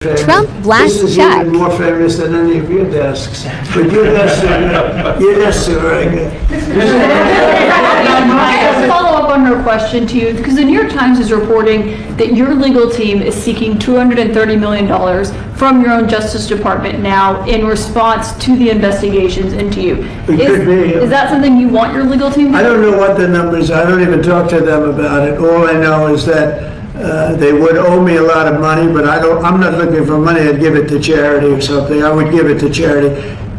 Trump blasts This is Chuck. even more famous than any of your desks. But your desks are very good. I have a follow-up on her question to you, because the New York Times is reporting that your legal team is seeking $230 million from your own Justice Department now in response to the investigations into you. It could be, yeah. Is that something you want your legal team to do? I don't know what the numbers are. I don't even talk to them about it. All I know is that they would owe me a lot of money, but I'm not looking for money. I'd give it to charity or something. I would give it to charity,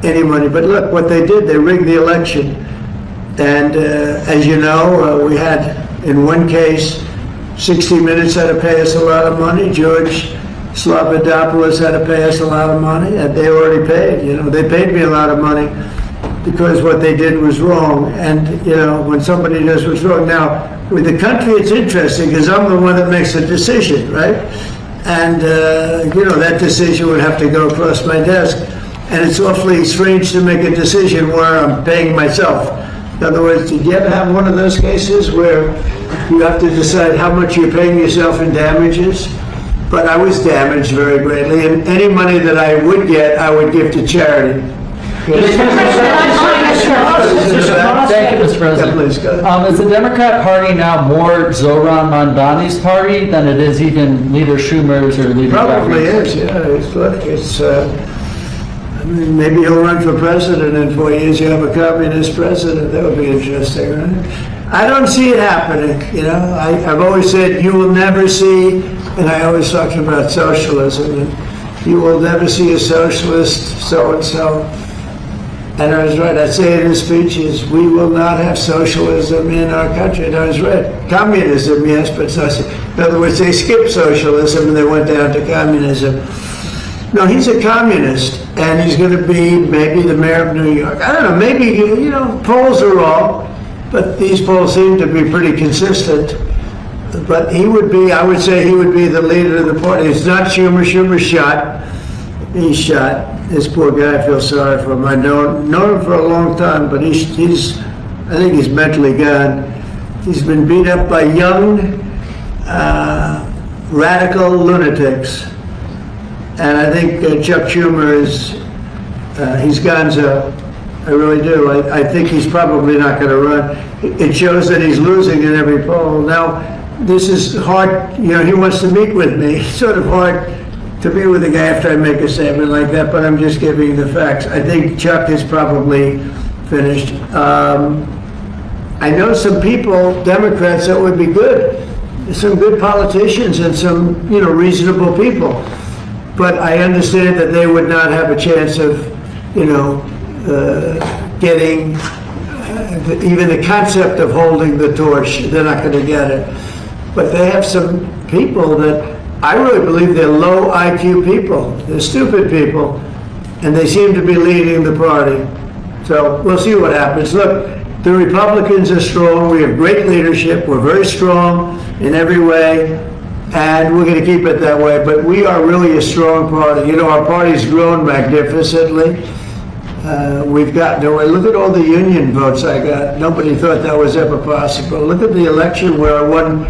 any money. But look, what they did, they rigged the election. And as you know, we had, in one case, 60 Minutes had to pay us a lot of money. George Slobodanopoulos had to pay us a lot of money, and they already paid. You know, they paid me a lot of money because what they did was wrong. And, you know, when somebody does what's wrong. Now, with the country, it's interesting because I'm the one that makes the decision, right? And, you know, that decision would have to go across my desk. And it's awfully strange to make a decision where I'm paying myself. In other words, did you ever have one of those cases where you have to decide how much you're paying yourself in damages? But I was damaged very greatly, and any money that I would get, I would give to charity. Thank you, Mr. President. Yeah, please, go ahead. Is the Democrat Party now more Zohran Mamdani's party than it is even Leader Schumer's or Leader Probably Gabbard's? is, yeah. Look, I mean, maybe he'll run for president in 4 years. You have a communist president. That would be interesting, right? I don't see it happening, you know. I've always said you will never see, and I always talk about socialism, and you will never see a socialist so-and-so. And I was right. I say it in speeches, we will not have socialism in our country. And I was right. Communism, yes, but socialism. In other words, they skipped socialism and they went down to communism. No, he's a communist, and he's going to be maybe the mayor of New York. I don't know, maybe, you know, polls are wrong, but these polls seem to be pretty consistent. But he would be, I would say he would be the leader of the party. It's not Schumer. Schumer's shot. He's shot. This poor guy, I feel sorry for him. I've known him for a long time, but I think he's mentally gone. He's been beat up by young, radical lunatics. And I think Chuck Schumer he's gonzo. I really do. I think he's probably not going to run. It shows that he's losing in every poll. Now, this is hard, you know, he wants to meet with me. It's sort of hard to be with a guy after I make a statement like that, but I'm just giving the facts. I think Chuck is probably finished. I know some people, Democrats, that would be good. Some good politicians and some, you know, reasonable people. But I understand that they would not have a chance of, you know, getting even the concept of holding the torch. They're not going to get it. But they have some people that I really believe they're low IQ people. They're stupid people, and they seem to be leading the party. So we'll see what happens. Look, the Republicans are strong. We have great leadership. We're very strong in every way, and we're going to keep it that way. But we are really a strong party. You know, our party's grown magnificently. We've gotten away. Look at all the union votes I got. Nobody thought that was ever possible. Look at the election where I won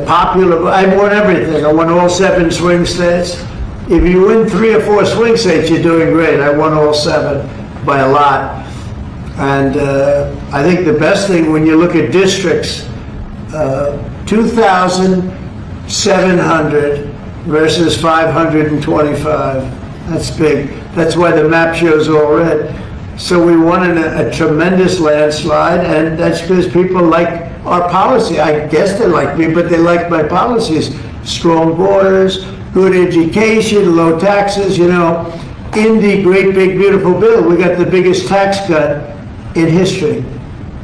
popular. I won everything. I won all 7 swing states. If you win 3 or 4 swing states, you're doing great. I won all 7 by a lot. And I think the best thing when you look at districts, 2,700 versus 525. That's big. That's why the map shows all red. So we won in a tremendous landslide, and that's because people like our policy. I guess they like me, but they like my policies. Strong borders, good education, low taxes. You know, in the great big beautiful bill, we got the biggest tax cut in history.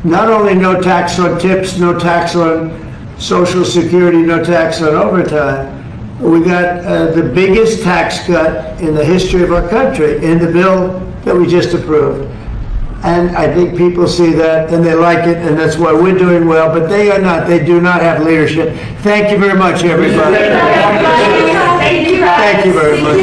Not only no tax on tips, no tax on Social Security, no tax on overtime, we got the biggest tax cut in the history of our country in the bill that we just approved. And I think people see that and they like it, and that's why we're doing well, but they are not. They do not have leadership. Thank you very much, everybody. Thank you. Thank you very much.